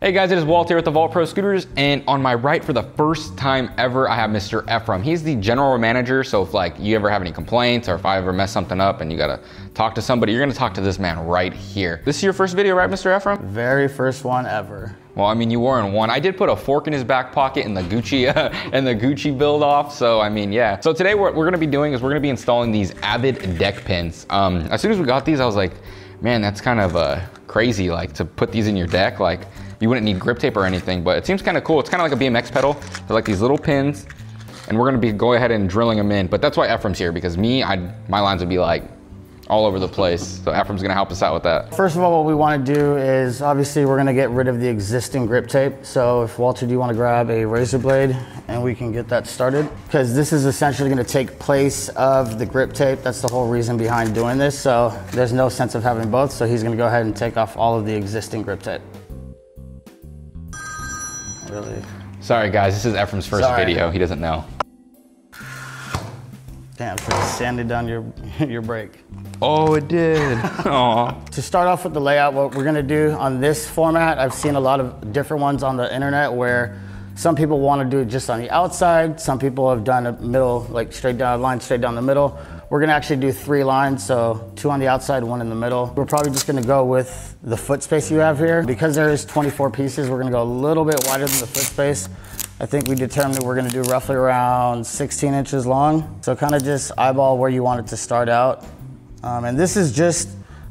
Hey guys, it is Walt here with TheVaultProScooters, and on my right for the first time ever, I have Mr. Ephraim. He's the general manager, so if like you ever have any complaints or if I ever mess something up and you gotta talk to somebody, you're gonna talk to this man right here. This is your first video, right, Mr. Ephraim? Very first one ever. Well, I mean, you were in one. I did put a fork in his back pocket in the Gucci build off. So, I mean, yeah. So today what we're gonna be doing is we're gonna be installing these Avid deck pins. As soon as we got these, I was like, man, that's kind of crazy, like to put these in your deck. Like, you wouldn't need grip tape or anything, but it seems kind of cool. It's kind of like a BMX pedal. They're like these little pins, and we're gonna be go ahead and drilling them in. But that's why Ephraim's here, because my lines would be like all over the place. So Ephraim's gonna help us out with that. First of all, what we want to do is obviously we're gonna get rid of the existing grip tape. So if Walter, do you want to grab a razor blade and we can get that started? Because this is essentially gonna take place of the grip tape. That's the whole reason behind doing this. So there's no sense of having both. So he's gonna go ahead and take off all of the existing grip tape. Really? Sorry guys, this is Ephraim's first video. He doesn't know. Damn, so it sanded down your brake. Oh, it did. Aww. To start off with the layout, what we're gonna do on this format, I've seen a lot of different ones on the internet where some people wanna do it just on the outside. Some people have done a middle, like straight down a line, straight down the middle. We're gonna actually do 3 lines, so 2 on the outside, 1 in the middle. We're probably just gonna go with the foot space you have here. Because there is 24 pieces, we're gonna go a little bit wider than the foot space. I think we determined we're gonna do roughly around 16 inches long. So kind of just eyeball where you want it to start out. And this is just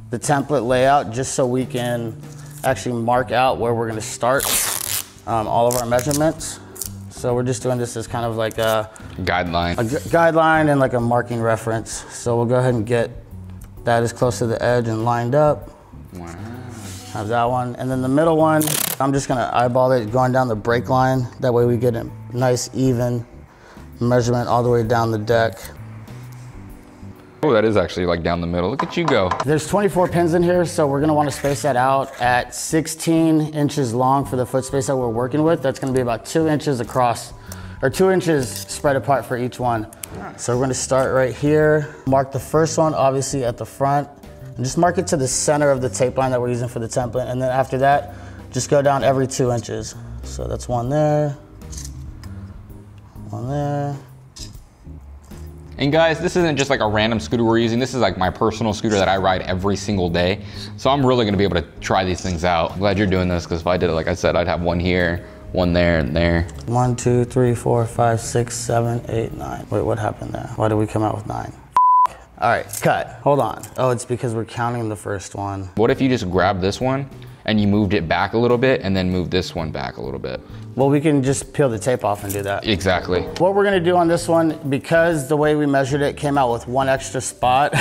the template layout, just so we can actually mark out where we're gonna start all of our measurements. So we're just doing this as kind of like a guideline and like a marking reference. So we'll go ahead and get that as close to the edge and lined up. Wow. Have that one. And then the middle one, I'm just gonna eyeball it going down the brake line. That way we get a nice even measurement all the way down the deck. Oh, that is actually like down the middle. Look at you go. There's 24 pins in here, so we're gonna wanna space that out at 16 inches long for the foot space that we're working with. That's gonna be about 2 inches across, or 2 inches spread apart for each one. So we're gonna start right here. Mark the first one, obviously at the front, and just mark it to the center of the tape line that we're using for the template. And then after that, just go down every 2 inches. So that's 1 there, 1 there. And guys, this isn't just like a random scooter we're using. This is like my personal scooter that I ride every single day. So I'm really gonna be able to try these things out. I'm glad you're doing this, because if I did it, like I said, I'd have 1 here, 1 there, and there. 1, 2, 3, 4, 5, 6, 7, 8, 9. Wait, what happened there? Why did we come out with 9? All right, cut, hold on. Oh, it's because we're counting the first one. What if you just grabbed this one and you moved it back a little bit and then moved this one back a little bit? Well, we can just peel the tape off and do that. Exactly. What we're gonna do on this one, because the way we measured it came out with 1 extra spot,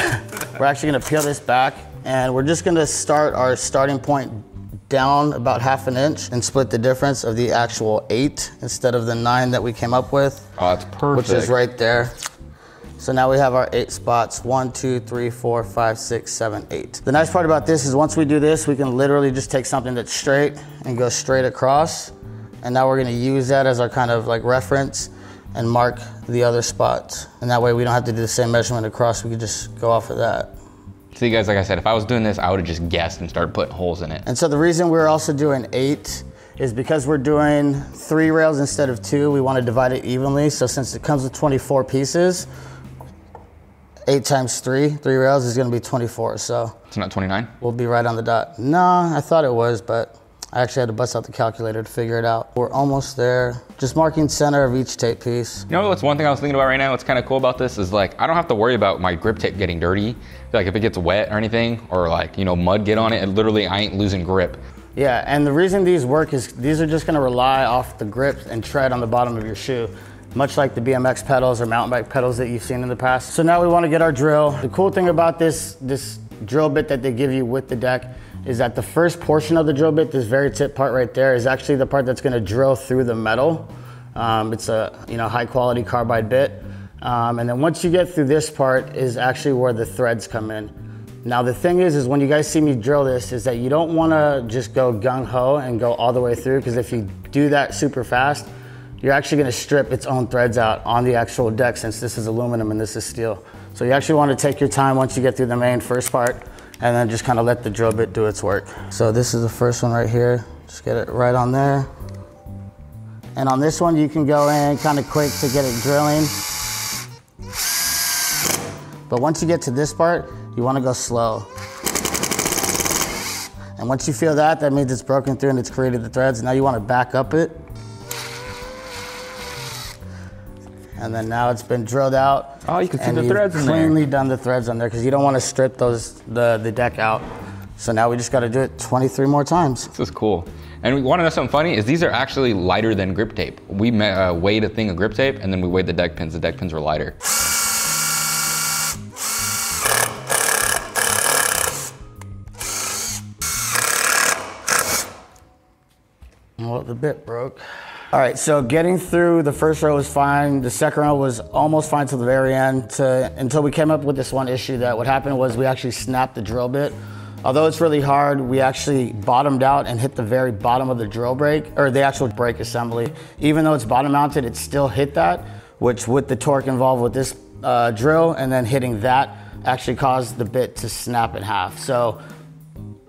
we're actually gonna peel this back, and we're just gonna start our starting point down about 1/2 inch and split the difference of the actual 8 instead of the 9 that we came up with. Oh, that's perfect. Which is right there. So now we have our 8 spots, 1, 2, 3, 4, 5, 6, 7, 8. The nice part about this is once we do this, we can literally just take something that's straight and go straight across. And now we're gonna use that as our kind of like reference and mark the other spots. And that way we don't have to do the same measurement across, we can just go off of that. See guys, like I said, if I was doing this, I would've just guessed and started putting holes in it. And so the reason we're also doing 8 is because we're doing 3 rails instead of 2, we wanna divide it evenly. So since it comes with 24 pieces, 8 times 3 rails is gonna be 24, so. It's not 29? We'll be right on the dot. No, I thought it was, but I actually had to bust out the calculator to figure it out. We're almost there. Just marking center of each tape piece. You know what's one thing I was thinking about right now? What's kind of cool about this is like, I don't have to worry about my grip tape getting dirty. Like if it gets wet or anything, or like, you know, mud get on it, and literally I ain't losing grip. Yeah, and the reason these work is these are just gonna rely off the grip and tread on the bottom of your shoe, much like the BMX pedals or mountain bike pedals that you've seen in the past. So now we wanna get our drill. The cool thing about this drill bit that they give you with the deck is that the first portion of the drill bit, this very tip part right there, is actually the part that's gonna drill through the metal. It's a high quality carbide bit. And then once you get through this part is actually where the threads come in. Now the thing is when you guys see me drill this, is that you don't wanna just go gung-ho and go all the way through, because if you do that super fast, you're actually gonna strip its own threads out on the actual deck, since this is aluminum and this is steel. So you actually wanna take your time once you get through the main first part, and then just kind of let the drill bit do its work. So this is the first one right here. Just get it right on there. And on this one, you can go in kind of quick to get it drilling. But once you get to this part, you want to go slow. And once you feel that, that means it's broken through and it's created the threads. Now you want to back up it. And then now it's been drilled out. Oh, you can see the threads in there. Cleanly done the threads on there because you don't want to strip the deck out. So now we just got to do it 23 more times. This is cool. And we want to know something funny is these are actually lighter than grip tape. We weighed a thing of grip tape and then we weighed the deck pins. The deck pins were lighter. Well, the bit broke. All right, so getting through the first row was fine. The second row was almost fine till the very end until we came up with this one issue that what happened was we actually snapped the drill bit. Although it's really hard, we actually bottomed out and hit the very bottom of the drill brake, or the actual brake assembly. Even though it's bottom mounted, it still hit that, which with the torque involved with this drill and then hitting that actually caused the bit to snap in half. So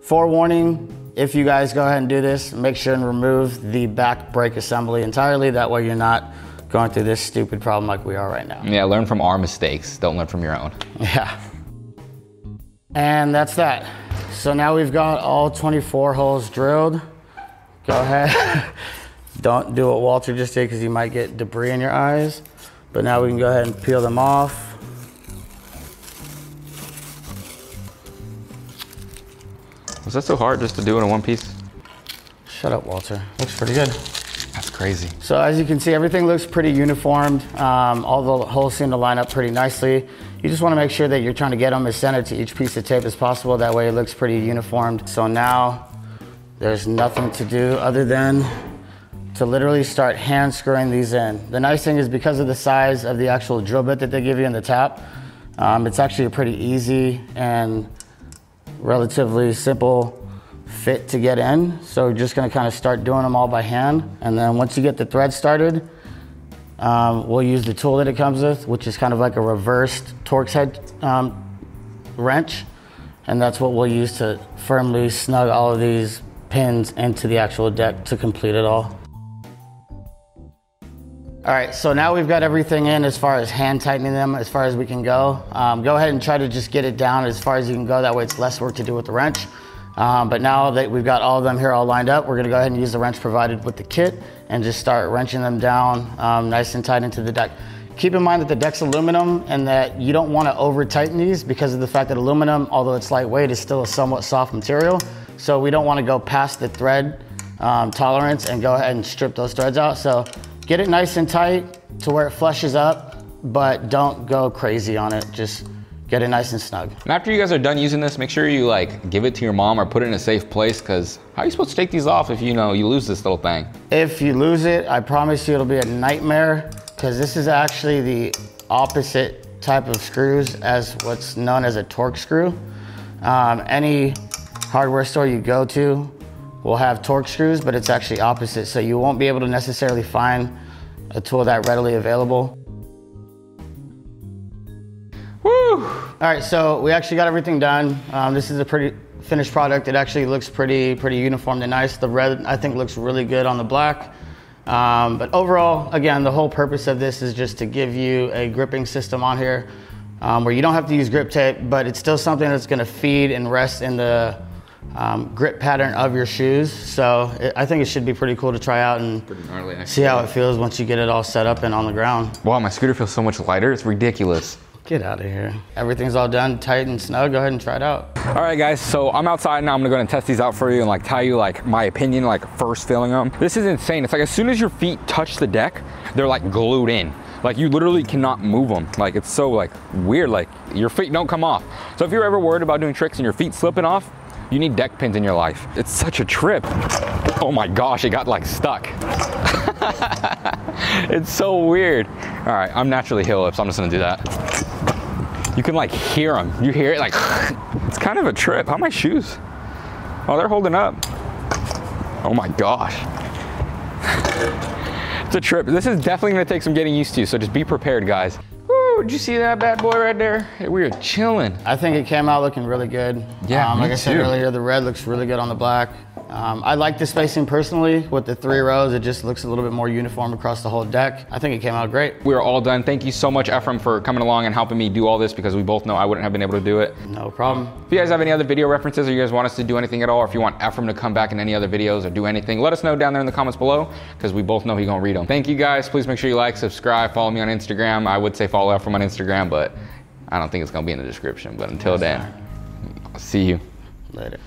forewarning, if you guys go ahead and do this, make sure and remove the back brake assembly entirely. That way you're not going through this stupid problem like we are right now. Yeah, learn from our mistakes. Don't learn from your own. Yeah. And that's that. So now we've got all 24 holes drilled. Go ahead. Don't do what Walter just did because you might get debris in your eyes. But now we can go ahead and peel them off. Was that so hard just to do it in one piece? Shut up, Walter. Looks pretty good. That's crazy. So as you can see, everything looks pretty uniformed. All the holes seem to line up pretty nicely. You just want to make sure that you're trying to get them as centered to each piece of tape as possible. That way it looks pretty uniformed. So now there's nothing to do other than to literally start hand screwing these in. The nice thing is because of the size of the actual drill bit that they give you in the tap, it's actually a pretty easy and relatively simple fit to get in. So we're just gonna kind of start doing them all by hand. And then once you get the thread started, we'll use the tool that it comes with, which is kind of like a reversed Torx head wrench. And that's what we'll use to firmly snug all of these pins into the actual deck to complete it all. All right, so now we've got everything in as far as hand tightening them as far as we can go. Go ahead and try to just get it down as far as you can go. That way it's less work to do with the wrench. But now that we've got all of them here all lined up, we're gonna go ahead and use the wrench provided with the kit and just start wrenching them down nice and tight into the deck. Keep in mind that the deck's aluminum and that you don't wanna over tighten these because of the fact that aluminum, although it's lightweight, is still a somewhat soft material. So we don't wanna go past the thread tolerance and go ahead and strip those threads out. So get it nice and tight to where it flushes up, but don't go crazy on it. Just get it nice and snug. And after you guys are done using this, make sure you like give it to your mom or put it in a safe place because how are you supposed to take these off if you lose this little thing? If you lose it, I promise you it'll be a nightmare because this is actually the opposite type of screws as what's known as a Torx screw. Any hardware store you go to will have Torx screws, but it's actually opposite. So you won't be able to necessarily find a tool that readily available. Woo! All right, so we actually got everything done. This is a pretty finished product. It actually looks pretty uniform and nice. The red, I think, looks really good on the black. But overall, again, the whole purpose of this is just to give you a gripping system on here where you don't have to use grip tape, but it's still something that's gonna feed and rest in the grip pattern of your shoes. So I think it should be pretty cool to try out and see how it feels once you get it all set up and on the ground. Wow, my scooter feels so much lighter. It's ridiculous. Get out of here. Everything's all done, tight and snug. Go ahead and try it out. All right, guys, so I'm outside now. I'm gonna go and test these out for you and like tell you like my opinion, like first feeling them. This is insane. It's like as soon as your feet touch the deck, they're like glued in. Like you literally cannot move them. Like it's so like weird, like your feet don't come off. So if you're ever worried about doing tricks and your feet slipping off, you need deck pins in your life. It's such a trip. Oh my gosh, it got like stuck. It's so weird. All right, I'm naturally heel lip, so I'm just gonna do that. You can like hear them. You hear it like, it's kind of a trip. How are my shoes? Oh, they're holding up. Oh my gosh. It's a trip. This is definitely gonna take some getting used to, so just be prepared, guys. Woo, did you see that bad boy right there? We are chilling. I think it came out looking really good. Yeah, like I said earlier, the red looks really good on the black. I like the spacing personally with the 3 rows. It just looks a little bit more uniform across the whole deck. I think it came out great. We're all done. Thank you so much, Ephraim, for coming along and helping me do all this, because we both know I wouldn't have been able to do it. No problem. If you guys have any other video references, or you guys want us to do anything at all, or if you want Ephraim to come back in any other videos or do anything, let us know down there in the comments below, because we both know he's gonna read them. Thank you guys. Please make sure you like, subscribe, follow me on Instagram. I would say follow Ephraim on Instagram, but I don't think it's gonna be in the description. But until then, I'll see you Later.